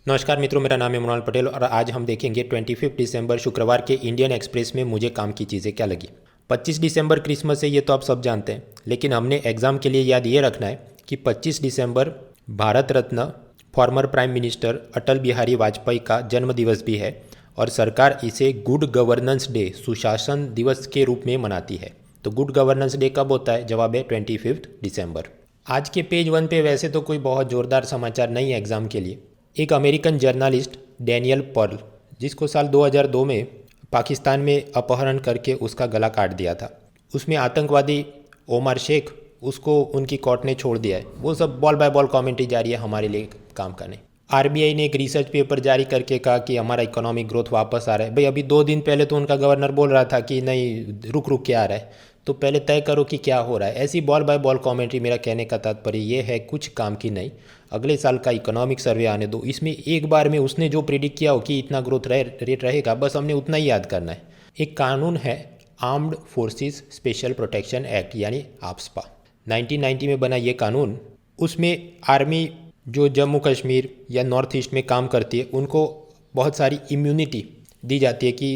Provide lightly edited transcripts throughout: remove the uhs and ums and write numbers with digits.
नमस्कार मित्रों, मेरा नाम है मृणाल पटेल और आज हम देखेंगे 25 दिसंबर शुक्रवार के इंडियन एक्सप्रेस में मुझे काम की चीज़ें क्या लगी। 25 दिसंबर क्रिसमस है, ये तो आप सब जानते हैं, लेकिन हमने एग्ज़ाम के लिए याद ये रखना है कि 25 दिसंबर Bharat Ratna former prime minister Atal Bihari Vajpayee का जन्म दिवस भी है और सरकार इसे गुड गवर्नेंस डे, सुशासन दिवस के रूप में मनाती है। तो गुड गवर्नेंस डे कब होता है? जवाब है 25 दिसंबर। आज के पेज 1 पे वैसे तो कोई बहुत ज़ोरदार समाचार नहीं है एग्ज़ाम के लिए। एक अमेरिकन जर्नलिस्ट डैनियल पर्ल, जिसको साल 2002 में पाकिस्तान में अपहरण करके उसका गला काट दिया था, उसमें आतंकवादी ओमर शेख, उसको उनकी कोर्ट ने छोड़ दिया है। वो सब बॉल बाय बॉल कमेंट्री जारी है, हमारे लिए काम का नहीं। आरबीआई ने एक रिसर्च पेपर जारी करके कहा कि हमारा इकोनॉमिक ग्रोथ वापस आ रहा है। भाई अभी 2 दिन पहले तो उनका गवर्नर बोल रहा था कि नहीं, रुक रुक के आ रहा है, तो पहले तय करो कि क्या हो रहा है। ऐसी बॉल बाय बॉल कमेंट्री, मेरा कहने का तात्पर्य ये है, कुछ काम की नहीं। अगले साल का इकोनॉमिक सर्वे आने दो, इसमें एक बार में उसने जो प्रिडिक्ट किया हो कि इतना ग्रोथ रेट रहेगा, बस हमने उतना ही याद करना है। एक कानून है armed forces special protection act यानी आप्सपा, 1990 में बना ये कानून। उसमें आर्मी जो जम्मू कश्मीर या नॉर्थ ईस्ट में काम करती है उनको बहुत सारी इम्यूनिटी दी जाती है कि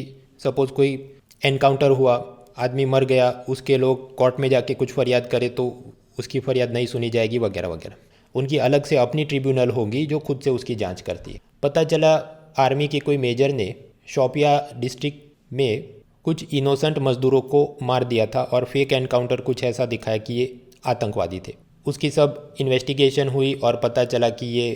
सपोज़ कोई एनकाउंटर हुआ, आदमी मर गया, उसके लोग कोर्ट में जाके कुछ फरियाद करे तो उसकी फरियाद नहीं सुनी जाएगी वगैरह वगैरह। उनकी अलग से अपनी ट्रिब्यूनल होगी जो खुद से उसकी जांच करती है। पता चला आर्मी के कोई मेजर ने शोपिया डिस्ट्रिक्ट में कुछ इनोसेंट मजदूरों को मार दिया था और फेक एनकाउंटर कुछ ऐसा दिखाया कि ये आतंकवादी थे। उसकी सब इन्वेस्टिगेशन हुई और पता चला कि ये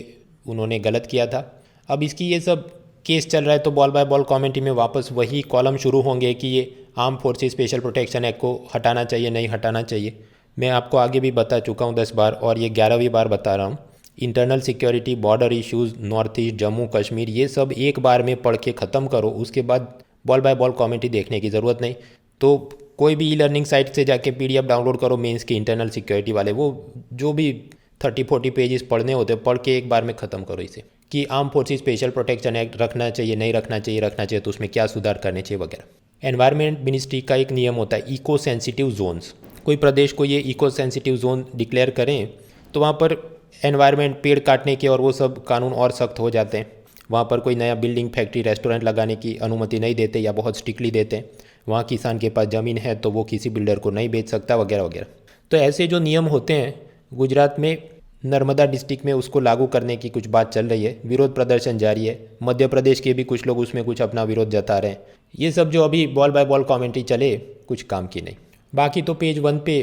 उन्होंने गलत किया था। अब इसकी ये सब केस चल रहा है, तो बॉल बाय बॉल कमेंट्री में वापस वही कॉलम शुरू होंगे कि ये arm forces special protection act को हटाना चाहिए, नहीं हटाना चाहिए। मैं आपको आगे भी बता चुका हूँ 10 बार और ये 11वीं बार बता रहा हूँ। Internal security, border issues, north east, Jammu Kashmir, ये सब एक बार में पढ़ के ख़त्म करो, उसके बाद बॉल बाय बॉल कमेंट्री देखने की ज़रूरत नहीं। तो कोई भी ई लर्निंग साइट से जाके PDF डाउनलोड करो मेंस के इंटरनल सिक्योरिटी वाले, वो जो भी 30-40 पेजेस पढ़ने होते हैं, पढ़ के एक बार में ख़त्म करो इसे, कि arm forces special protection act रखना चाहिए, नहीं रखना चाहिए, रखना चाहिए तो उसमें क्या सुधार करने चाहिए वगैरह। एनवायरमेंट मिनिस्ट्री का एक नियम होता है इको सेंसिटिव जोन्स। कोई प्रदेश को ये इको सेंसिटिव जोन डिक्लेयर करें तो वहाँ पर एनवायरमेंट, पेड़ काटने के और वो सब कानून और सख्त हो जाते हैं। वहाँ पर कोई नया बिल्डिंग, फैक्ट्री, रेस्टोरेंट लगाने की अनुमति नहीं देते या बहुत स्ट्रिक्टली देते हैं। वहाँ किसान के पास ज़मीन है तो वो किसी बिल्डर को नहीं बेच सकता वगैरह वगैरह। तो ऐसे जो नियम होते हैं, गुजरात में नर्मदा डिस्ट्रिक्ट में उसको लागू करने की कुछ बात चल रही है, विरोध प्रदर्शन जारी है। मध्य प्रदेश के भी कुछ लोग उसमें कुछ अपना विरोध जता रहे हैं। ये सब जो अभी बॉल बाय बॉल कमेंट्री चले, कुछ काम की नहीं। बाकी तो पेज 1 पे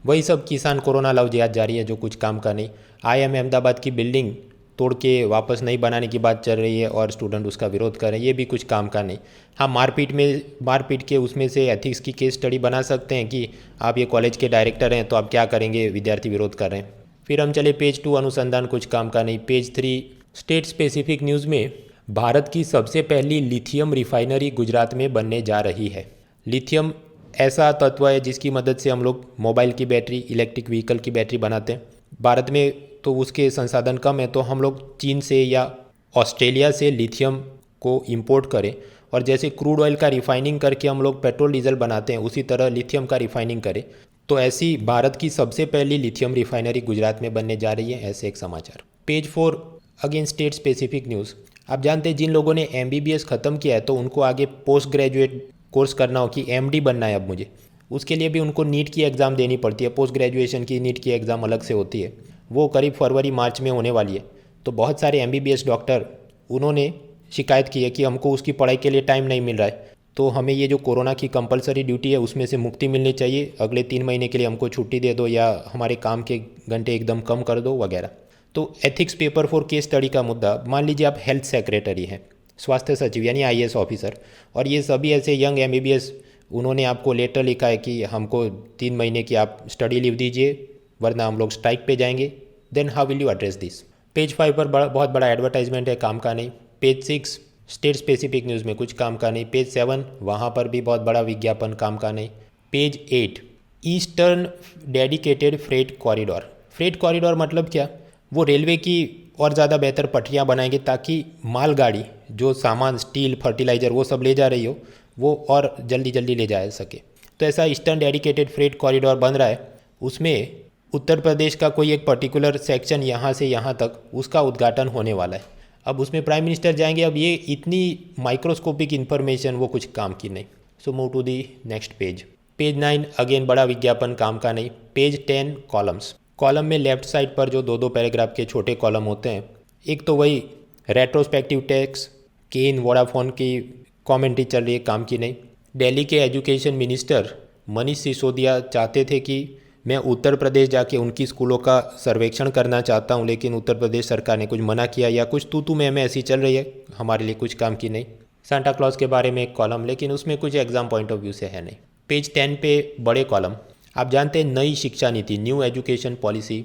वही सब किसान कोरोना लव जिहाद जारी है, जो कुछ काम का नहीं। IIM अहमदाबाद की बिल्डिंग तोड़ के वापस नहीं बनाने की बात चल रही है और स्टूडेंट उसका विरोध कर रहे हैं, ये भी कुछ काम का नहीं। हाँ, मारपीट के उसमें से एथिक्स की केस स्टडी बना सकते हैं कि आप ये कॉलेज के डायरेक्टर हैं तो आप क्या करेंगे, विद्यार्थी विरोध कर रहे हैं। फिर हम चले पेज 2 अनुसंधान, कुछ काम का नहीं। पेज 3 स्टेट स्पेसिफिक न्यूज़ में भारत की सबसे पहली लिथियम रिफाइनरी गुजरात में बनने जा रही है। लिथियम ऐसा तत्व है जिसकी मदद से हम लोग मोबाइल की बैटरी, इलेक्ट्रिक व्हीकल की बैटरी बनाते हैं। भारत में तो उसके संसाधन कम है, तो हम लोग चीन से या ऑस्ट्रेलिया से लिथियम को इंपोर्ट करें और जैसे क्रूड ऑयल का रिफाइनिंग करके हम लोग पेट्रोल डीजल बनाते हैं, उसी तरह लिथियम का रिफाइनिंग करें। तो ऐसी भारत की सबसे पहली लिथियम रिफाइनरी गुजरात में बनने जा रही है, ऐसे एक समाचार। Page 4 again state specific news. आप जानते हैं जिन लोगों ने MBBS ख़त्म किया है तो उनको आगे पोस्ट ग्रेजुएट कोर्स करना हो कि MD बनना है अब मुझे, उसके लिए भी उनको नीट की एग्ज़ाम देनी पड़ती है। पोस्ट ग्रेजुएशन की नीट की एग्ज़ाम अलग से होती है, वो करीब फरवरी मार्च में होने वाली है। तो बहुत सारे MBBS डॉक्टर उन्होंने शिकायत की है कि हमको उसकी पढ़ाई के लिए टाइम नहीं मिल रहा है, तो हमें ये जो कोरोना की कंपलसरी ड्यूटी है उसमें से मुक्ति मिलनी चाहिए, अगले 3 महीने के लिए हमको छुट्टी दे दो या हमारे काम के घंटे एकदम कम कर दो वगैरह। तो एथिक्स पेपर 4 केस स्टडी का मुद्दा, मान लीजिए आप हेल्थ सेक्रेटरी हैं, स्वास्थ्य सचिव यानी IAS ऑफिसर, और ये सभी ऐसे यंग MBBS, उन्होंने आपको लेटर लिखा है कि हमको 3 महीने की आप स्टडी लीव दीजिए वरना हम लोग स्ट्राइक पे जाएंगे। Then how will you address this? Page 5 पर बहुत बड़ा एडवर्टाइजमेंट है, काम का नहीं। पेज 6 स्टेट स्पेसिफिक न्यूज़ में कुछ काम का नहीं। पेज 7 वहाँ पर भी बहुत बड़ा विज्ञापन, काम का नहीं। Page 8 eastern dedicated freight corridor. Freight corridor मतलब क्या? वो रेलवे की और ज़्यादा बेहतर पटरियाँ बनाएंगे ताकि मालगाड़ी जो सामान, स्टील, फर्टिलाइज़र वो सब ले जा रही हो, वो और जल्दी जल्दी ले जा सके। तो ऐसा ईस्टर्न डेडिकेटेड फ्रेट कॉरिडोर बन रहा है। उसमें उत्तर प्रदेश का कोई एक पर्टिकुलर सेक्शन यहाँ से यहाँ तक उसका उद्घाटन होने वाला है। अब उसमें प्राइम मिनिस्टर जाएंगे, अब ये इतनी माइक्रोस्कोपिक इन्फॉर्मेशन वो कुछ काम की नहीं। So move to the next page. Page 9 again बड़ा विज्ञापन काम का नहीं। Page 10 columns. कॉलम में लेफ्ट साइड पर जो 2-2 पैराग्राफ के छोटे कॉलम होते हैं, एक तो वही रेट्रोस्पेक्टिव टैक्स, केन वोडाफोन की कमेंट्री चल रही है, काम की नहीं। दिल्ली के एजुकेशन मिनिस्टर मनीष सिसोदिया चाहते थे कि मैं उत्तर प्रदेश जाके उनकी स्कूलों का सर्वेक्षण करना चाहता हूँ, लेकिन उत्तर प्रदेश सरकार ने कुछ मना किया या कुछ तू मैं ऐसी चल रही है, हमारे लिए कुछ काम की नहीं। सांता क्लॉज के बारे में एक कॉलम, लेकिन उसमें कुछ एग्जाम पॉइंट ऑफ व्यू से है नहीं। पेज 10 पे बड़े कॉलम। आप जानते हैं नई शिक्षा नीति, न्यू एजुकेशन पॉलिसी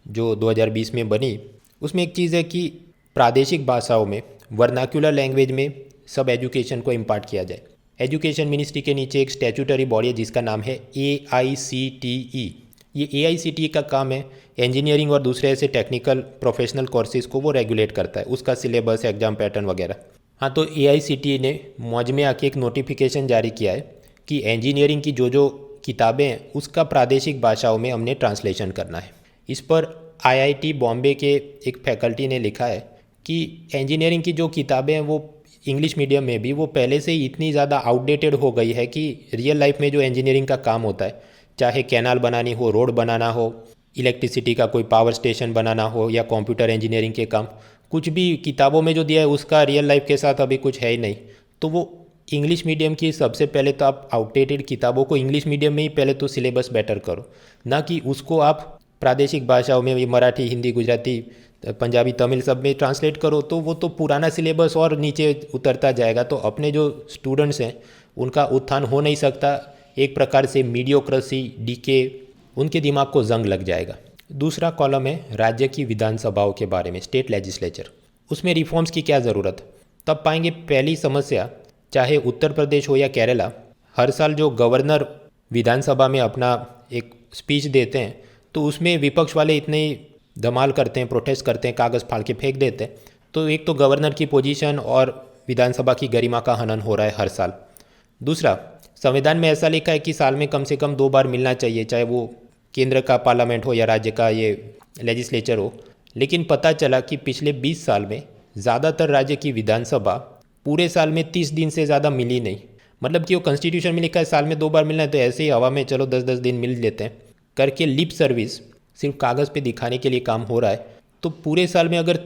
जो 2020 में बनी, उसमें एक चीज़ है कि प्रादेशिक भाषाओं में, वर्नाक्यूलर लैंग्वेज में सब एजुकेशन को इम्पार्ट किया जाए। एजुकेशन मिनिस्ट्री के नीचे एक स्टैट्यूटरी बॉडी है जिसका नाम है AICTE। ये AICTE का काम है इंजीनियरिंग और दूसरे ऐसे टेक्निकल प्रोफेशनल कोर्सेज को वो रेगुलेट करता है, उसका सिलेबस, एग्जाम पैटर्न वगैरह। हाँ, तो AICTE ने मौज में आके एक नोटिफिकेशन जारी किया है कि इंजीनियरिंग की जो किताबें हैं उसका प्रादेशिक भाषाओं में हमने ट्रांसलेशन करना है। इस पर IIT बॉम्बे के एक फैकल्टी ने लिखा है कि इंजीनियरिंग की जो किताबें हैं वो इंग्लिश मीडियम में भी वो पहले से ही इतनी ज़्यादा आउटडेटेड हो गई है कि रियल लाइफ में जो इंजीनियरिंग का काम होता है, चाहे कैनाल बनानी हो, रोड बनाना हो, इलेक्ट्रिसिटी का कोई पावर स्टेशन बनाना हो या कंप्यूटर इंजीनियरिंग के काम, कुछ भी किताबों में जो दिया है उसका रियल लाइफ के साथ अभी कुछ है ही नहीं। तो वो इंग्लिश मीडियम की सबसे पहले तो आप आउटडेटेड किताबों को इंग्लिश मीडियम में ही पहले तो सिलेबस बेटर करो, ना कि उसको आप प्रादेशिक भाषाओं में, मराठी, हिंदी, गुजराती, पंजाबी, तमिल सब में ट्रांसलेट करो, तो वो तो पुराना सिलेबस और नीचे उतरता जाएगा। तो अपने जो स्टूडेंट्स हैं उनका उत्थान हो नहीं सकता, एक प्रकार से मीडियोक्रेसी, डीके, उनके दिमाग को जंग लग जाएगा। दूसरा कॉलम है राज्य की विधानसभाओं के बारे में, स्टेट लेजिस्लेचर, उसमें रिफॉर्म्स की क्या ज़रूरत। तब पाएंगे पहली समस्या, चाहे उत्तर प्रदेश हो या केरला, हर साल जो गवर्नर विधानसभा में अपना एक स्पीच देते हैं तो उसमें विपक्ष वाले इतने धमाल करते हैं, प्रोटेस्ट करते हैं, कागज़ फाड़ के फेंक देते हैं। तो एक तो गवर्नर की पोजीशन और विधानसभा की गरिमा का हनन हो रहा है हर साल। दूसरा, संविधान में ऐसा लिखा है कि साल में कम से कम 2 बार मिलना चाहिए, चाहे वो केंद्र का पार्लियामेंट हो या राज्य का ये लेजिस्लेचर हो। लेकिन पता चला कि पिछले 20 साल में ज़्यादातर राज्य की विधानसभा पूरे साल में 30 दिन से ज़्यादा मिली नहीं। मतलब कि वो कॉन्स्टिट्यूशन में लिखा है साल में 2 बार मिलना है, तो ऐसे ही हवा में चलो 10-10 दिन मिल लेते हैं करके लिप सर्विस सिर्फ कागज़ पे दिखाने के लिए काम हो रहा है। तो पूरे साल में अगर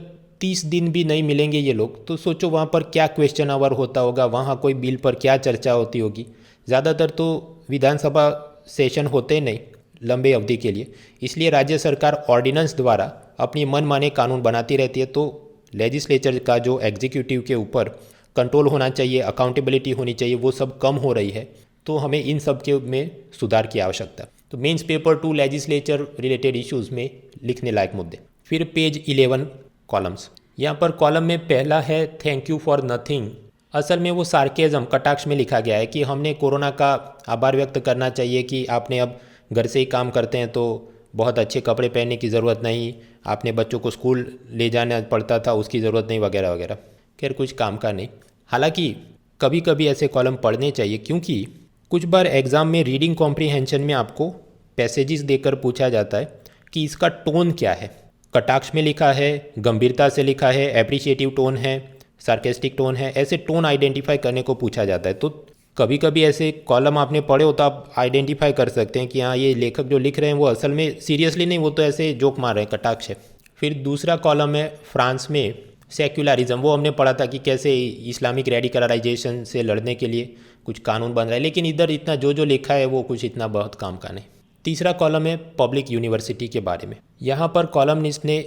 30 दिन भी नहीं मिलेंगे ये लोग, तो सोचो वहाँ पर क्या क्वेश्चन आवर होता होगा, वहाँ कोई बिल पर क्या चर्चा होती होगी। ज़्यादातर तो विधानसभा सेशन होते नहीं लंबे अवधि के लिए, इसलिए राज्य सरकार ऑर्डिनेंस द्वारा अपनी मनमाने कानून बनाती रहती है। तो लेजिस्लेचर का जो एग्जीक्यूटिव के ऊपर कंट्रोल होना चाहिए, अकाउंटेबिलिटी होनी चाहिए, वो सब कम हो रही है। तो हमें इन सब के में सुधार की आवश्यकता। तो mains paper 2 legislature related issues में लिखने लायक मुद्दे। फिर पेज 11 कॉलम्स। यहाँ पर कॉलम में पहला है थैंक यू फॉर नथिंग। असल में वो सार्केज़म, कटाक्ष में लिखा गया है कि हमने कोरोना का आभार व्यक्त करना चाहिए कि आपने अब घर से ही काम करते हैं तो बहुत अच्छे कपड़े पहनने की ज़रूरत नहीं, आपने बच्चों को स्कूल ले जाना पड़ता था उसकी ज़रूरत नहीं, वगैरह वगैरह। खैर कुछ काम का नहीं। हालांकि कभी कभी ऐसे कॉलम पढ़ने चाहिए, क्योंकि कुछ बार एग्ज़ाम में रीडिंग कॉम्प्रीहेंशन में आपको पैसेजेस देकर पूछा जाता है कि इसका टोन क्या है। कटाक्ष में लिखा है, गंभीरता से लिखा है, एप्रिशिएटिव टोन है, सार्केस्टिक टोन है, ऐसे टोन आइडेंटिफाई करने को पूछा जाता है। तो कभी कभी ऐसे कॉलम आपने पढ़े हो तो आप आइडेंटिफाई कर सकते हैं कि हाँ ये लेखक जो लिख रहे हैं वो असल में सीरियसली नहीं, वो तो ऐसे जोक मार रहे हैं, कटाक्ष है। फिर दूसरा कॉलम है फ्रांस में सेक्युलरिज्म। वो हमने पढ़ा था कि कैसे इस्लामिक रेडिकलाइजेशन से लड़ने के लिए कुछ कानून बन रहा है, लेकिन इधर इतना जो लिखा है वो कुछ इतना बहुत काम का नहीं। तीसरा कॉलम है पब्लिक यूनिवर्सिटी के बारे में। यहाँ पर कॉलमनिस्ट ने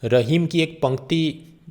रहीम की एक पंक्ति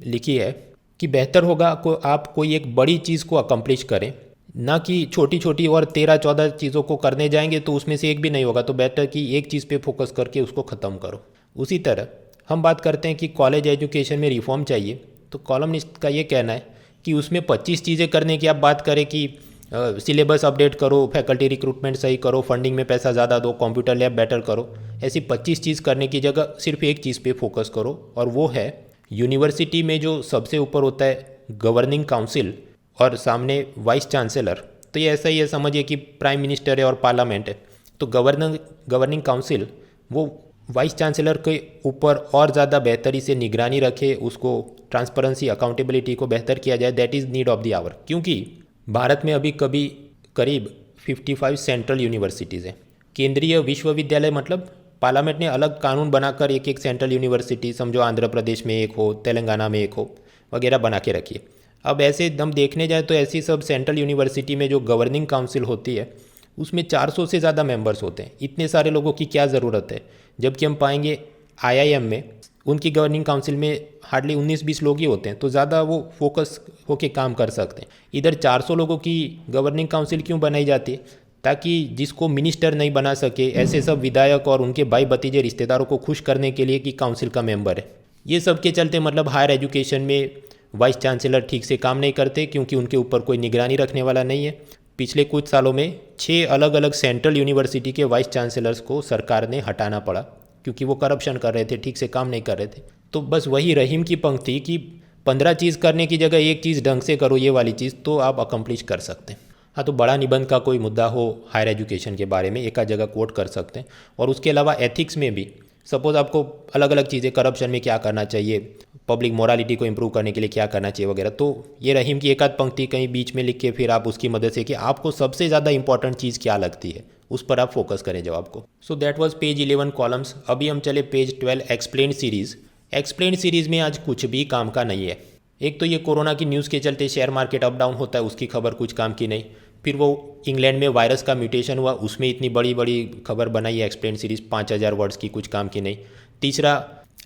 लिखी है कि बेहतर होगा आप कोई एक बड़ी चीज़ को अकम्प्लिश करें, ना कि छोटी छोटी और 13-14 चीज़ों को करने जाएंगे तो उसमें से एक भी नहीं होगा, तो बेटर कि एक चीज़ पे फोकस करके उसको ख़त्म करो। उसी तरह हम बात करते हैं कि कॉलेज एजुकेशन में रिफॉर्म चाहिए, तो कॉलमनिस्ट का ये कहना है कि उसमें 25 चीज़ें करने की आप बात करें कि सिलेबस अपडेट करो, फैकल्टी रिक्रूटमेंट सही करो, फंडिंग में पैसा ज़्यादा दो, कंप्यूटर लैब बेटर करो, ऐसी 25 चीज़ करने की जगह सिर्फ एक चीज़ पे फोकस करो, और वो है यूनिवर्सिटी में जो सबसे ऊपर होता है गवर्निंग काउंसिल और सामने वाइस चांसलर। तो ये ऐसा ही है, समझिए कि प्राइम मिनिस्टर है और पार्लियामेंट है। तो गवर्निंग काउंसिल वो वाइस चांसलर के ऊपर और ज़्यादा बेहतरी से निगरानी रखे, उसको ट्रांसपेरेंसी अकाउंटेबिलिटी को बेहतर किया जाए, that is need of the hour. क्योंकि भारत में अभी करीब 55 सेंट्रल यूनिवर्सिटीज़ हैं। केंद्रीय विश्वविद्यालय मतलब पार्लियामेंट ने अलग कानून बनाकर एक एक सेंट्रल यूनिवर्सिटी, समझो आंध्र प्रदेश में एक हो, तेलंगाना में एक हो, वगैरह बना के रखिए। अब ऐसे हम देखने जाए तो ऐसी सब सेंट्रल यूनिवर्सिटी में जो गवर्निंग काउंसिल होती है उसमें 400 से ज़्यादा मेंबर्स होते हैं। इतने सारे लोगों की क्या ज़रूरत है, जबकि हम पाएंगे आईआईएम में उनकी गवर्निंग काउंसिल में हार्डली 19-20 लोग ही होते हैं, तो ज़्यादा वो फोकस होके काम कर सकते हैं। इधर 400 लोगों की गवर्निंग काउंसिल क्यों बनाई जाती है, ताकि जिसको मिनिस्टर नहीं बना सके ऐसे सब विधायक और उनके भाई भतीजे रिश्तेदारों को खुश करने के लिए कि काउंसिल का मेंबर है। ये सब के चलते मतलब हायर एजुकेशन में वाइस चांसलर ठीक से काम नहीं करते, क्योंकि उनके ऊपर कोई निगरानी रखने वाला नहीं है। पिछले कुछ सालों में 6 अलग अलग सेंट्रल यूनिवर्सिटी के वाइस चांसलर्स को सरकार ने हटाना पड़ा, क्योंकि वो करप्शन कर रहे थे, ठीक से काम नहीं कर रहे थे। तो बस वही रहीम की पंक्ति कि 15 चीज़ करने की जगह एक चीज़ ढंग से करो, ये वाली चीज़ तो आप अकम्प्लिश कर सकते हैं। हाँ, तो बड़ा निबंध का कोई मुद्दा हो हायर एजुकेशन के बारे में एक आध जगह कोट कर सकते हैं। और उसके अलावा एथिक्स में भी सपोज आपको अलग अलग चीज़ें, करप्शन में क्या करना चाहिए, पब्लिक मोरालिटी को इम्प्रूव करने के लिए क्या करना चाहिए वगैरह, तो ये रहीम की एक आध पंक्ति कहीं बीच में लिख के फिर आप उसकी मदद से कि आपको सबसे ज़्यादा इंपॉर्टेंट चीज़ क्या लगती है उस पर आप फोकस करें जवाब को। So that was page 11 columns. अभी हम चले page 12 explain series. Explain series में आज कुछ भी काम का नहीं है। एक तो ये कोरोना की न्यूज़ के चलते शेयर मार्केट अप डाउन होता है, उसकी खबर कुछ काम की नहीं। फिर वो इंग्लैंड में वायरस का म्यूटेशन हुआ, उसमें इतनी बड़ी बड़ी खबर बनाई है एक्सप्लेन सीरीज़, 5000 वर्ड्स की, कुछ काम की नहीं। तीसरा,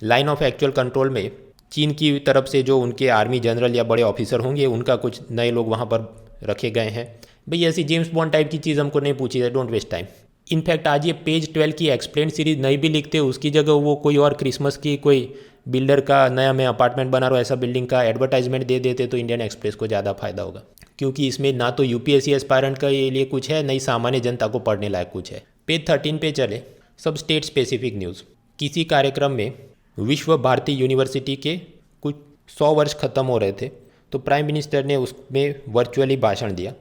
लाइन ऑफ एक्चुअल कंट्रोल में चीन की तरफ से जो उनके आर्मी जनरल या बड़े ऑफिसर होंगे उनका कुछ नए लोग वहाँ पर रखे गए हैं। भाई ऐसी जेम्स बॉन्ड टाइप की चीज़ हमको नहीं पूछी है, डोंट वेस्ट टाइम। इनफैक्ट आज ये पेज 12 की एक्सप्लेन सीरीज नहीं भी लिखते, उसकी जगह वो कोई और क्रिसमस की कोई बिल्डर का नया मैं अपार्टमेंट बना रहा हूँ ऐसा बिल्डिंग का एडवर्टाइजमेंट दे देते तो इंडियन एक्सप्रेस को ज़्यादा फायदा होगा, क्योंकि इसमें ना तो यूपीएससी एस्पायरेंट के लिए कुछ है, नहीं सामान्य जनता को पढ़ने लायक कुछ है। पेज 13 पे चले, सब स्टेट स्पेसिफिक न्यूज़। किसी कार्यक्रम में विश्व भारती यूनिवर्सिटी के कुछ 100 वर्ष खत्म हो रहे थे, तो प्राइम मिनिस्टर ने उसमें वर्चुअली भाषण दिया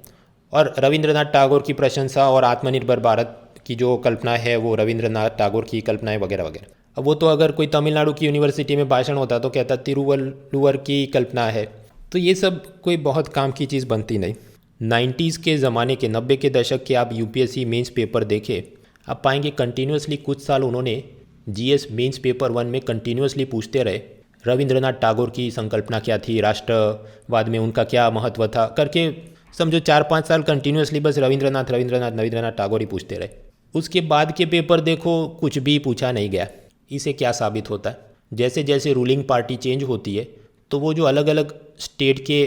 और रविंद्रनाथ टैगोर की प्रशंसा और आत्मनिर्भर भारत की जो कल्पना है वो रविंद्रनाथ टैगोर की कल्पनाएं वगैरह वगैरह। अब वो तो अगर कोई तमिलनाडु की यूनिवर्सिटी में भाषण होता तो कहता तिरुवल्लुवर की कल्पना है। तो ये सब कोई बहुत काम की चीज़ बनती नहीं। 90s के ज़माने के 90 के दशक के आप यूपीएससी मेंस पेपर देखें, आप पाएंगे कंटिन्यूसली कुछ साल उन्होंने जीएस मेंस पेपर 1 में कंटिन्यूसली पूछते रहे रविंद्रनाथ टैगोर की संकल्पना क्या थी, राष्ट्रवाद में उनका क्या महत्व था करके, समझो 4-5 साल कंटिन्यूसली बस रविंद्रनाथ रविंद्रनाथ रविंद्रनाथ टैगोर ही पूछते रहे। उसके बाद के पेपर देखो कुछ भी पूछा नहीं गया। इसे क्या साबित होता है, जैसे जैसे रूलिंग पार्टी चेंज होती है तो वो जो अलग अलग स्टेट के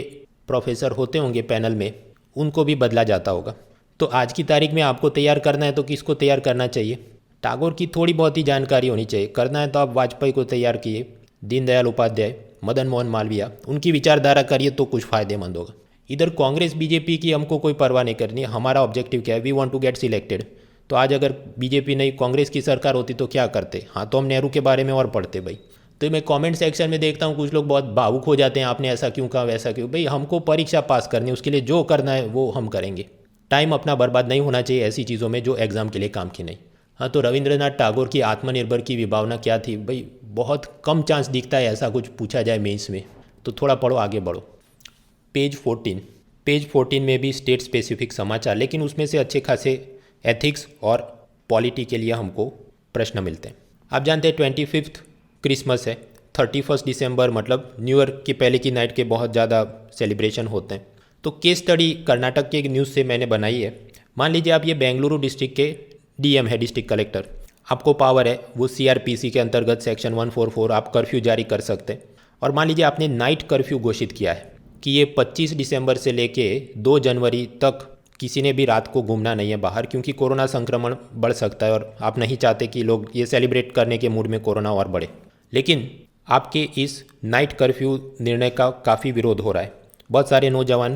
प्रोफेसर होते होंगे पैनल में उनको भी बदला जाता होगा। तो आज की तारीख में आपको तैयार करना है तो किसको तैयार करना चाहिए, टैगोर की थोड़ी बहुत ही जानकारी होनी चाहिए। करना है तो आप वाजपेयी को तैयार किए, दीनदयाल उपाध्याय, मदन मोहन मालवीय, उनकी विचारधारा करिए तो कुछ फ़ायदेमंद होगा। इधर कांग्रेस बीजेपी की हमको कोई परवाह नहीं करनी, हमारा ऑब्जेक्टिव क्या है, we want to get selected. तो आज अगर बीजेपी नहीं कांग्रेस की सरकार होती तो क्या करते, हाँ तो हम नेहरू के बारे में और पढ़ते भाई। तो मैं कमेंट सेक्शन में देखता हूँ कुछ लोग बहुत भावुक हो जाते हैं, आपने ऐसा क्यों कहा वैसा क्यों। भाई हमको परीक्षा पास करनी है, उसके लिए जो करना है वो हम करेंगे। टाइम अपना बर्बाद नहीं होना चाहिए ऐसी चीज़ों में जो एग्ज़ाम के लिए काम की नहीं। हाँ, तो रविंद्रनाथ टैगोर की आत्मनिर्भर की विभावना क्या थी, भाई बहुत कम चांस दिखता है ऐसा कुछ पूछा जाए मेंस में, तो थोड़ा पढ़ो आगे बढ़ो। पेज 14 में भी स्टेट स्पेसिफिक समाचार, लेकिन उसमें से अच्छे खासे एथिक्स और पॉलिटी के लिए हमको प्रश्न मिलते हैं। आप जानते हैं 25 क्रिसमस है, 31 दिसंबर मतलब न्यू ईयर की पहले की नाइट के बहुत ज़्यादा सेलिब्रेशन होते हैं। तो केस स्टडी कर्नाटक के एक न्यूज़ से मैंने बनाई है। मान लीजिए आप ये बेंगलुरु डिस्ट्रिक्ट के डीएम है, डिस्ट्रिक्ट कलेक्टर, आपको पावर है वो सीआरपीसी के अंतर्गत सेक्शन 144 आप कर्फ्यू जारी कर सकते हैं। और मान लीजिए आपने नाइट कर्फ्यू घोषित किया है कि ये 25 दिसंबर से लेके 2 जनवरी तक किसी ने भी रात को घूमना नहीं है बाहर, क्योंकि कोरोना संक्रमण बढ़ सकता है और आप नहीं चाहते कि लोग ये सेलिब्रेट करने के मूड में कोरोना और बढ़े। लेकिन आपके इस नाइट कर्फ्यू निर्णय का काफ़ी विरोध हो रहा है। बहुत सारे नौजवान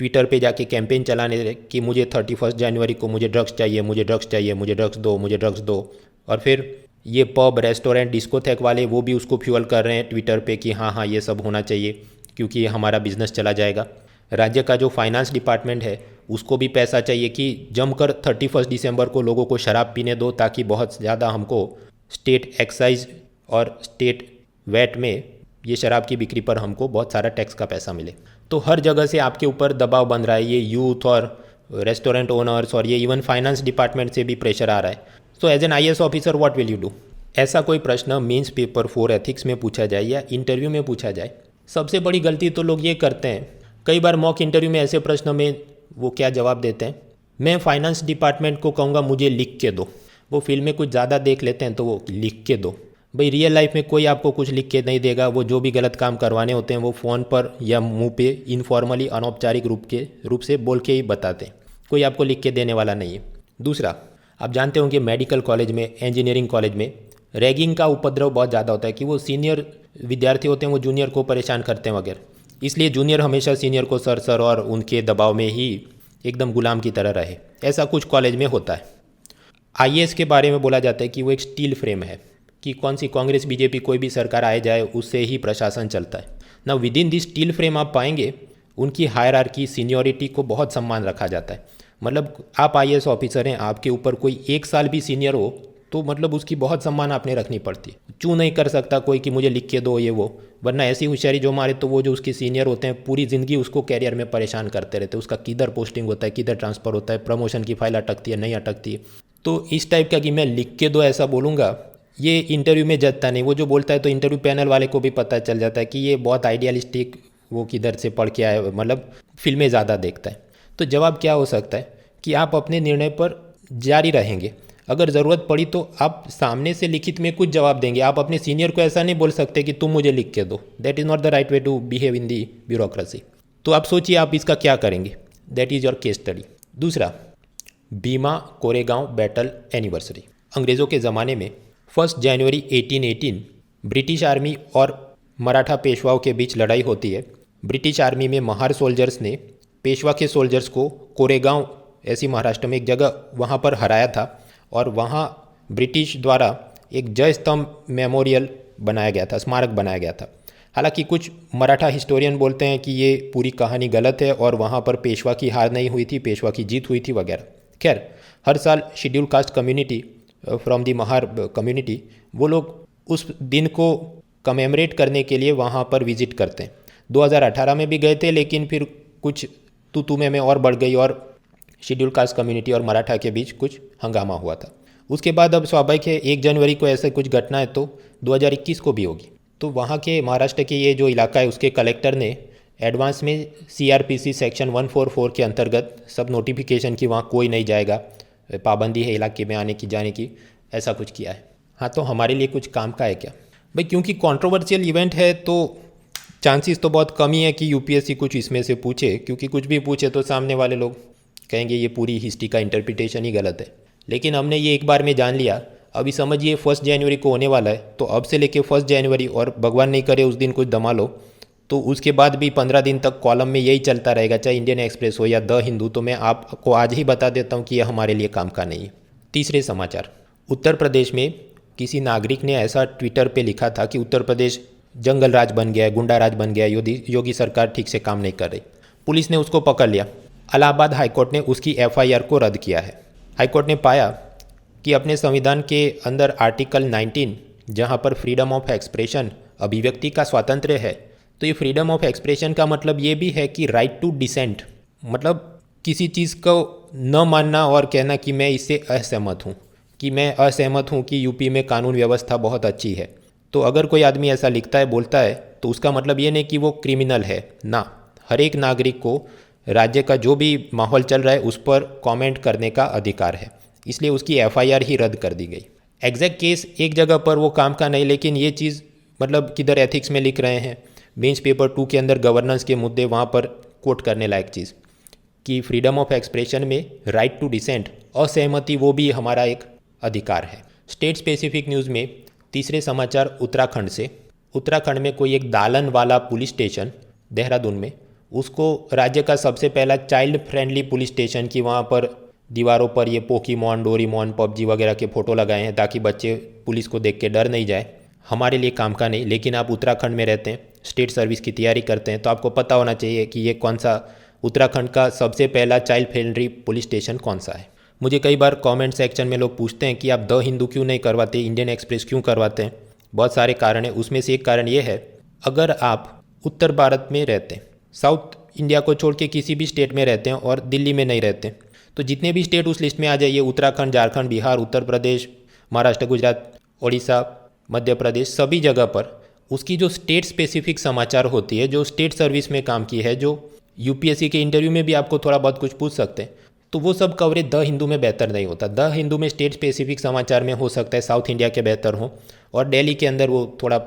ट्विटर पे जाके कैंपेन चलाने लगे कि मुझे 31 जनवरी को मुझे ड्रग्स चाहिए, मुझे ड्रग्स चाहिए, मुझे ड्रग्स दो, मुझे ड्रग्स दो। और फिर ये पब रेस्टोरेंट डिस्कोथेक वाले वो भी उसको फ्यूअल कर रहे हैं ट्विटर पे कि हाँ हाँ ये सब होना चाहिए क्योंकि हमारा बिजनेस चला जाएगा। राज्य का जो फाइनेंस डिपार्टमेंट है उसको भी पैसा चाहिए कि जमकर 31 दिसंबर को लोगों को शराब पीने दो, ताकि बहुत ज़्यादा हमको स्टेट एक्साइज और स्टेट वैट में ये शराब की बिक्री पर हमको बहुत सारा टैक्स का पैसा मिले। तो हर जगह से आपके ऊपर दबाव बन रहा है, ये यूथ और रेस्टोरेंट ओनर्स और ये इवन फाइनेंस डिपार्टमेंट से भी प्रेशर आ रहा है। So as an IAS officer what will you do? ऐसा कोई प्रश्न मेंस पेपर 4 एथिक्स में पूछा जाए या इंटरव्यू में पूछा जाए, सबसे बड़ी गलती तो लोग ये करते हैं, कई बार मॉक इंटरव्यू में ऐसे प्रश्न में वो क्या जवाब देते हैं, मैं फाइनेंस डिपार्टमेंट को कहूँगा मुझे लिख के दो। वो फिल्म में कुछ ज़्यादा देख लेते हैं तो वो लिख के दो। भाई रियल लाइफ में कोई आपको कुछ लिख के नहीं देगा। वो जो भी गलत काम करवाने होते हैं वो फ़ोन पर या मुंह पे इनफॉर्मली अनौपचारिक रूप से बोल के ही बताते हैं, कोई आपको लिख के देने वाला नहीं है। दूसरा, आप जानते होंगे मेडिकल कॉलेज में, इंजीनियरिंग कॉलेज में रैगिंग का उपद्रव बहुत ज़्यादा होता है कि वो सीनियर विद्यार्थी होते हैं वो जूनियर को परेशान करते हैं वगैरह, इसलिए जूनियर हमेशा सीनियर को सर और उनके दबाव में ही एकदम गुलाम की तरह रहे। ऐसा कुछ कॉलेज में होता है। IAS के बारे में बोला जाता है कि वो एक स्टील फ्रेम है कि कौन सी कांग्रेस बीजेपी कोई भी सरकार आए जाए उससे ही प्रशासन चलता है ना। With in this steel frame आप पाएंगे उनकी हायरार्की, सीनियरिटी को बहुत सम्मान रखा जाता है। मतलब आप IAS ऑफिसर हैं, आपके ऊपर कोई 1 साल भी सीनियर हो तो मतलब उसकी बहुत सम्मान आपने रखनी पड़ती है। चू नहीं कर सकता कोई कि मुझे लिख के दो ये वो, वरना ऐसी होशियारी जो मारे तो वो जो उसके सीनियर होते हैं पूरी ज़िंदगी उसको कैरियर में परेशान करते रहते हैं। उसका किधर पोस्टिंग होता है, किधर ट्रांसफ़र होता है, प्रमोशन की फाइल अटकती है नहीं अटकती है। तो इस टाइप का कि मैं लिख के दो ऐसा बोलूँगा, ये इंटरव्यू में जचता नहीं। वो जो बोलता है तो इंटरव्यू पैनल वाले को भी पता चल जाता है कि ये बहुत आइडियलिस्टिक, वो किधर से पढ़ के आए, मतलब फिल्में ज़्यादा देखता है। तो जवाब क्या हो सकता है कि आप अपने निर्णय पर जारी रहेंगे, अगर ज़रूरत पड़ी तो आप सामने से लिखित में कुछ जवाब देंगे। आप अपने सीनियर को ऐसा नहीं बोल सकते कि तुम मुझे लिख के दो, that is not the right way to behave in the bureaucracy. तो आप सोचिए आप इसका क्या करेंगे, that is your case study. दूसरा, भीमा कोरेगांव बैटल एनिवर्सरी। अंग्रेज़ों के ज़माने में 1 जनवरी 1818 ब्रिटिश आर्मी और मराठा पेशवाओं के बीच लड़ाई होती है। ब्रिटिश आर्मी में महार सोल्जर्स ने पेशवा के सोल्जर्स को कोरेगांव, ऐसी महाराष्ट्र में एक जगह, वहाँ पर हराया था और वहाँ ब्रिटिश द्वारा एक जय स्तंभ मेमोरियल बनाया गया था, स्मारक बनाया गया था। हालांकि कुछ मराठा हिस्टोरियन बोलते हैं कि ये पूरी कहानी गलत है और वहाँ पर पेशवा की हार नहीं हुई थी, पेशवा की जीत हुई थी वगैरह। खैर, हर साल schedule caste community from the Mahar community, वो लोग उस दिन को कमेमोरेट करने के लिए वहाँ पर विजिट करते हैं। 2018 में भी गए थे, लेकिन फिर कुछ तू में और बढ़ गई और शेड्यूल कास्ट कम्युनिटी और मराठा के बीच कुछ हंगामा हुआ था। उसके बाद अब स्वाभाविक है 1 जनवरी को ऐसे कुछ घटना है तो 2021 को भी होगी। तो वहाँ के महाराष्ट्र के ये जो इलाका है उसके कलेक्टर ने एडवांस में CRPC सेक्शन 144 के अंतर्गत सब नोटिफिकेशन की वहाँ कोई नहीं जाएगा, पाबंदी है इलाके में आने की जाने की, ऐसा कुछ किया है। हाँ, तो हमारे लिए कुछ काम का है क्या भाई? क्योंकि कंट्रोवर्शियल इवेंट है तो चांसेस तो बहुत कम ही है कि UPSC कुछ इसमें से पूछे, क्योंकि कुछ भी पूछे तो सामने वाले लोग कहेंगे ये पूरी हिस्ट्री का इंटरप्रिटेशन ही गलत है। लेकिन हमने ये एक बार में जान लिया, अभी समझिए 1 जनवरी को होने वाला है, तो अब से लेके 1 जनवरी और भगवान नहीं करे उस दिन कुछ दमा लो तो उसके बाद भी 15 दिन तक कॉलम में यही चलता रहेगा, चाहे इंडियन एक्सप्रेस हो या द हिंदू। तो मैं आपको आज ही बता देता हूँ कि यह हमारे लिए काम का नहीं है। तीसरे समाचार, उत्तर प्रदेश में किसी नागरिक ने ऐसा ट्विटर पे लिखा था कि उत्तर प्रदेश जंगल राज बन गया है, गुंडा राज बन गया है, योगी सरकार ठीक से काम नहीं कर रही। पुलिस ने उसको पकड़ लिया। इलाहाबाद हाईकोर्ट ने उसकी FIR को रद्द किया है। हाईकोर्ट ने पाया कि अपने संविधान के अंदर आर्टिकल 19, जहां पर फ्रीडम ऑफ एक्सप्रेशन, अभिव्यक्ति का स्वातंत्र्य है, तो ये फ्रीडम ऑफ एक्सप्रेशन का मतलब ये भी है कि राइट टू डिसेंट, मतलब किसी चीज़ को न मानना और कहना कि मैं इससे असहमत हूँ, कि मैं असहमत हूँ कि यूपी में कानून व्यवस्था बहुत अच्छी है। तो अगर कोई आदमी ऐसा लिखता है, बोलता है, तो उसका मतलब ये नहीं कि वो क्रिमिनल है ना। हर एक नागरिक को राज्य का जो भी माहौल चल रहा है उस पर कमेंट करने का अधिकार है, इसलिए उसकी FIR ही रद्द कर दी गई। एग्जैक्ट केस एक जगह पर वो काम का नहीं, लेकिन ये चीज़ मतलब किधर एथिक्स में लिख रहे हैं, बेंच पेपर 2 के अंदर गवर्नेंस के मुद्दे, वहाँ पर कोट करने लायक चीज़ कि फ्रीडम ऑफ एक्सप्रेशन में राइट टू डिसेंट, असहमति, वो भी हमारा एक अधिकार है। स्टेट स्पेसिफिक न्यूज़ में तीसरे समाचार उत्तराखंड से। उत्तराखंड में कोई एक दालन वाला पुलिस स्टेशन देहरादून में, उसको राज्य का सबसे पहला चाइल्ड फ्रेंडली पुलिस स्टेशन की वहाँ पर दीवारों पर ये पोकीमॉन, डोरीमॉन, PUBG वगैरह के फ़ोटो लगाए हैं ताकि बच्चे पुलिस को देख के डर नहीं जाए। हमारे लिए काम का नहीं, लेकिन आप उत्तराखंड में रहते हैं, स्टेट सर्विस की तैयारी करते हैं, तो आपको पता होना चाहिए कि ये कौन सा उत्तराखंड का सबसे पहला चाइल्ड फ्रेंडली पुलिस स्टेशन कौन सा है। मुझे कई बार कमेंट सेक्शन में लोग पूछते हैं कि आप द हिंदू क्यों नहीं करवाते, इंडियन एक्सप्रेस क्यों करवाते हैं। बहुत सारे कारण हैं, उसमें से एक कारण ये है, अगर आप उत्तर भारत में रहते हैं, साउथ इंडिया को छोड़ के किसी भी स्टेट में रहते हैं और दिल्ली में नहीं रहते, तो जितने भी स्टेट उस लिस्ट में आ जाइए, उत्तराखंड, झारखंड, बिहार, उत्तर प्रदेश, महाराष्ट्र, गुजरात, उड़ीसा, मध्य प्रदेश, सभी जगह पर उसकी जो स्टेट स्पेसिफिक समाचार होती है, जो स्टेट सर्विस में काम की है, जो यूपीएससी के इंटरव्यू में भी आपको थोड़ा बहुत कुछ पूछ सकते हैं, तो वो सब कवरेज द हिंदू में बेहतर नहीं होता। द हिंदू में स्टेट स्पेसिफिक समाचार में हो सकता है साउथ इंडिया के बेहतर हो और दिल्ली के अंदर वो थोड़ा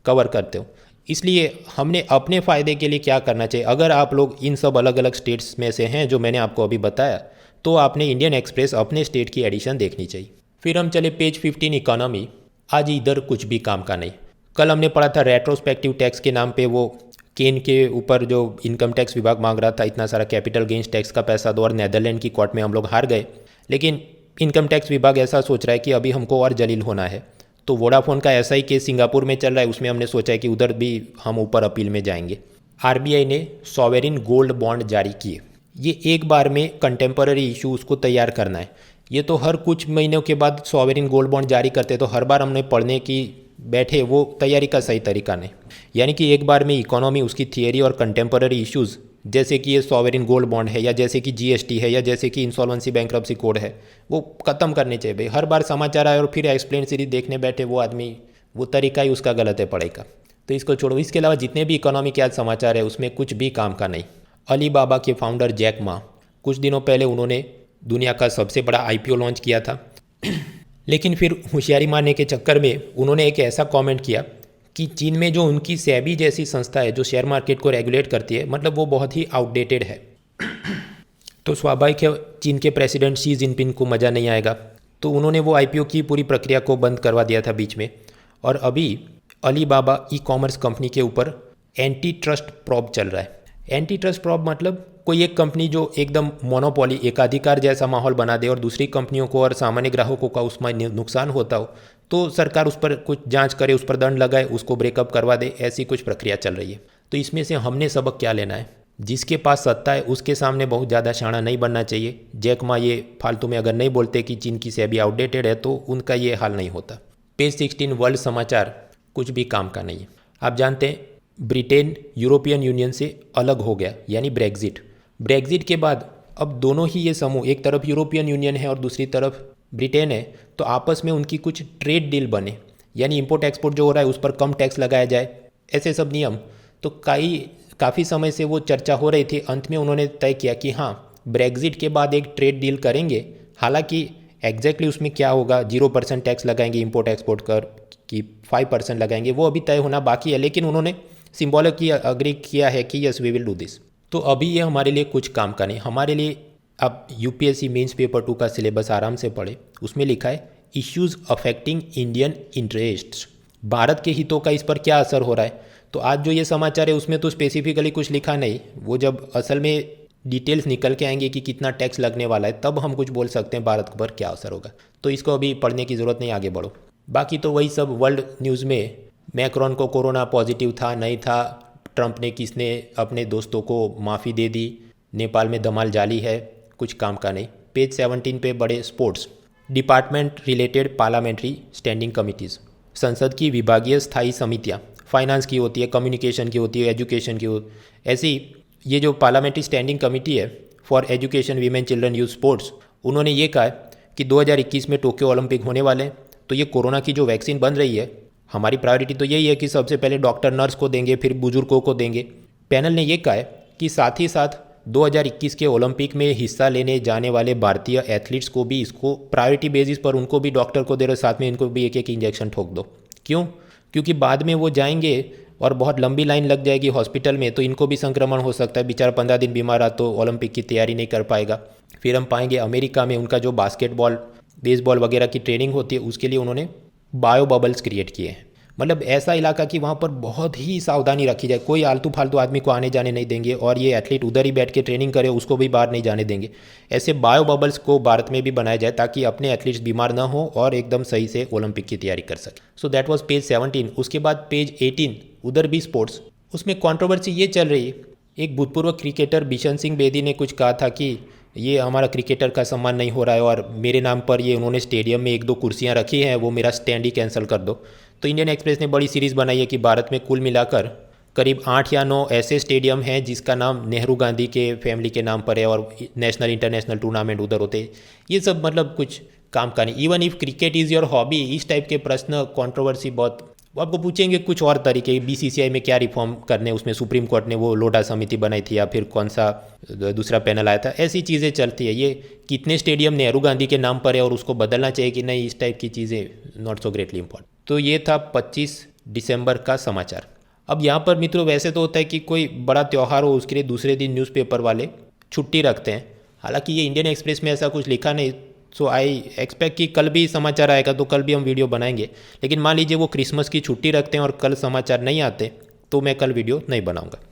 कवर करते हो। इसलिए हमने अपने फ़ायदे के लिए क्या करना चाहिए, अगर आप लोग इन सब अलग अलग स्टेट्स में से हैं जो मैंने आपको अभी बताया, तो आपने इंडियन एक्सप्रेस अपने स्टेट की एडिशन देखनी चाहिए। फिर हम चले पेज 15 इकोनॉमी। आज इधर कुछ भी काम का नहीं। कल हमने पढ़ा था रेट्रोस्पेक्टिव टैक्स के नाम पे वो केन के ऊपर जो इनकम टैक्स विभाग मांग रहा था इतना सारा कैपिटल गेंस टैक्स का पैसा दो, और नेदरलैंड की कोर्ट में हम लोग हार गए। लेकिन इनकम टैक्स विभाग ऐसा सोच रहा है कि अभी हमको और जलील होना है। तो वोडाफोन का ऐसा ही केस सिंगापुर में चल रहा है, उसमें हमने सोचा है कि उधर भी हम ऊपर अपील में जाएंगे। आरबीआई ने सॉवेरिन गोल्ड बॉन्ड जारी किए। ये एक बार में कंटेम्पररी इशू उसको तैयार करना है। ये तो हर कुछ महीनों के बाद सॉवेरिन गोल्ड बॉन्ड जारी करते, तो हर बार हमने पढ़ने की बैठे, वो तैयारी का सही तरीका नहीं। यानी कि एक बार में इकोनॉमी, उसकी थियरी और कंटेम्पररी इश्यूज़, जैसे कि ये सॉवेरिन गोल्ड बॉन्ड है, या जैसे कि जीएसटी है, या जैसे कि इंसॉल्वेंसी बैंक्रप्सी कोड है, वो ख़त्म करने चाहिए भाई। हर बार समाचार आए और फिर एक्सप्लेन सीरीज देखने बैठे, वो आदमी, वो तरीका ही उसका गलत है पढ़ाई का, तो इसको छोड़ो। इसके अलावा जितने भी इकोनॉमी के आज समाचार है उसमें कुछ भी काम का नहीं। अलीबाबा के फाउंडर जैक मा, कुछ दिनों पहले उन्होंने दुनिया का सबसे बड़ा आईपीओ लॉन्च किया था लेकिन फिर होशियारी मारने के चक्कर में उन्होंने एक ऐसा कमेंट किया कि चीन में जो उनकी सेबी जैसी संस्था है जो शेयर मार्केट को रेगुलेट करती है, मतलब वो बहुत ही आउटडेटेड है। तो स्वाभाविक है चीन के प्रेसिडेंट शी जिनपिंग को मज़ा नहीं आएगा, तो उन्होंने वो आईपीओ की पूरी प्रक्रिया को बंद करवा दिया था बीच में। और अभी अलीबाबा ई कॉमर्स कंपनी के ऊपर एंटी ट्रस्ट प्रॉब चल रहा है। एंटी ट्रस्ट प्रॉब मतलब कोई एक कंपनी जो एकदम मोनोपोली, एकाधिकार जैसा माहौल बना दे और दूसरी कंपनियों को और सामान्य ग्राहकों का उसमें नुकसान होता हो, तो सरकार उस पर कुछ जांच करे, उस पर दंड लगाए, उसको ब्रेकअप करवा दे, ऐसी कुछ प्रक्रिया चल रही है। तो इसमें से हमने सबक क्या लेना है, जिसके पास सत्ता है उसके सामने बहुत ज़्यादा शाना नहीं बनना चाहिए। जैक मा ये फालतू में अगर नहीं बोलते कि चीन की सेबी आउटडेटेड है, तो उनका ये हाल नहीं होता। पेज 16 वर्ल्ड समाचार, कुछ भी काम का नहीं है। आप जानते हैं ब्रिटेन यूरोपियन यूनियन से अलग हो गया, यानी ब्रेग्जिट के बाद अब दोनों ही ये समूह, एक तरफ यूरोपियन यूनियन है और दूसरी तरफ ब्रिटेन है, तो आपस में उनकी कुछ ट्रेड डील बने, यानी इंपोर्ट एक्सपोर्ट जो हो रहा है उस पर कम टैक्स लगाया जाए, ऐसे सब नियम। तो काफ़ी समय से वो चर्चा हो रही थी। अंत में उन्होंने तय किया कि हाँ, ब्रेग्जिट के बाद एक ट्रेड डील करेंगे। हालांकि एग्जैक्टली उसमें क्या होगा, 0% टैक्स लगाएंगे इंपोर्ट एक्सपोर्ट कर कि 5% लगाएंगे, वो अभी तय होना बाकी है। लेकिन उन्होंने सिंबॉलिक अग्री किया है कि yes we will do this. तो अभी ये हमारे लिए कुछ काम का नहीं। हमारे लिए अब यूपीएससी मेंस पेपर 2 का सिलेबस आराम से पढ़े, उसमें लिखा है issues affecting Indian interests, Bharat के हितों का इस पर क्या असर हो रहा है। तो आज जो ये समाचार है उसमें तो स्पेसिफिकली कुछ लिखा नहीं, वो जब असल में डिटेल्स निकल के आएंगे कि कितना टैक्स लगने वाला है, तब हम कुछ बोल सकते हैं भारत पर क्या असर होगा। तो इसको अभी पढ़ने की ज़रूरत नहीं, आगे बढ़ो। बाकी तो वही सब वर्ल्ड न्यूज़ में, मैक्रोन को कोरोना पॉजिटिव था नहीं था, ट्रंप ने किसने अपने दोस्तों को माफ़ी दे दी, नेपाल में धमाल जाली है, कुछ काम का नहीं। पेज 17 पे बड़े sports, department related parliamentary standing committees, संसद की विभागीय स्थायी समितियाँ, फाइनेंस की होती है, कम्युनिकेशन की होती है, एजुकेशन की होती है। ऐसी ये जो पार्लियामेंट्री स्टैंडिंग कमेटी है for education, women, children, youth, sports, उन्होंने ये कहा कि 2021 में टोक्यो ओलंपिक होने वाले हैं, तो ये कोरोना की जो वैक्सीन बन रही है, हमारी प्रायोरिटी तो यही है कि सबसे पहले डॉक्टर नर्स को देंगे, फिर बुजुर्गों को देंगे। पैनल ने ये कहा है कि साथ ही साथ 2021 के ओलंपिक में हिस्सा लेने जाने वाले भारतीय एथलीट्स को भी इसको प्रायोरिटी बेसिस पर उनको भी डॉक्टर को दे रहे, साथ में इनको भी एक इंजेक्शन ठोक दो। क्यों? क्योंकि बाद में वो जाएंगे और बहुत लंबी लाइन लग जाएगी हॉस्पिटल में, तो इनको भी संक्रमण हो सकता है। बेचारा 15 दिन बीमार रहा तो ओलंपिक की तैयारी नहीं कर पाएगा। फिर हम पाएंगे अमेरिका में उनका जो बास्केटबॉल, बेसबॉल वगैरह की ट्रेनिंग होती है, उसके लिए उन्होंने बायो बबल्स क्रिएट किए हैं। मतलब ऐसा इलाका कि वहाँ पर बहुत ही सावधानी रखी जाए, कोई आलतू फालतू आदमी को आने जाने नहीं देंगे, और ये एथलीट उधर ही बैठ के ट्रेनिंग करे, उसको भी बाहर नहीं जाने देंगे। ऐसे बायो बबल्स को भारत में भी बनाया जाए ताकि अपने एथलीट्स बीमार ना हो और एकदम सही से ओलंपिक की तैयारी कर सके। So that was page 17। उसके बाद पेज 18, उधर भी स्पोर्ट्स, उसमें कंट्रोवर्सी ये चल रही है, एक भूतपूर्व क्रिकेटर बिशन सिंह बेदी ने कुछ कहा था कि ये हमारा क्रिकेटर का सम्मान नहीं हो रहा है और मेरे नाम पर ये उन्होंने स्टेडियम में एक दो कुर्सियाँ रखी हैं, वो मेरा स्टैंड ही कैंसिल कर दो। तो इंडियन एक्सप्रेस ने बड़ी सीरीज़ बनाई है कि भारत में कुल मिलाकर करीब 8 या 9 ऐसे स्टेडियम हैं जिसका नाम नेहरू गांधी के फैमिली के नाम पर है और नेशनल इंटरनेशनल टूर्नामेंट उधर होते हैं। ये सब मतलब कुछ काम का नहीं। Even if cricket is your hobby, इस टाइप के प्रश्न कंट्रोवर्सी बहुत, वो आपको पूछेंगे कुछ और तरीके, बीसीसीआई में क्या रिफॉर्म करने, उसमें सुप्रीम कोर्ट ने वो लोढ़ा समिति बनाई थी या फिर कौन सा दूसरा पैनल आया था, ऐसी चीज़ें चलती है। ये कितने स्टेडियम नेहरू गांधी के नाम पर है और उसको बदलना चाहिए कि नहीं, इस टाइप की चीज़ें नॉट सो ग्रेटली इंपॉर्टेंट। तो ये था 25 दिसंबर का समाचार। अब यहाँ पर मित्रों वैसे तो होता है कि कोई बड़ा त्यौहार हो उसके लिए दूसरे दिन न्यूज़पेपर वाले छुट्टी रखते हैं, हालांकि ये इंडियन एक्सप्रेस में ऐसा कुछ लिखा नहीं। सो आई एक्सपेक्ट कि कल भी समाचार आएगा तो कल भी हम वीडियो बनाएंगे। लेकिन मान लीजिए वो क्रिसमस की छुट्टी रखते हैं और कल समाचार नहीं आते तो मैं कल वीडियो नहीं बनाऊंगा।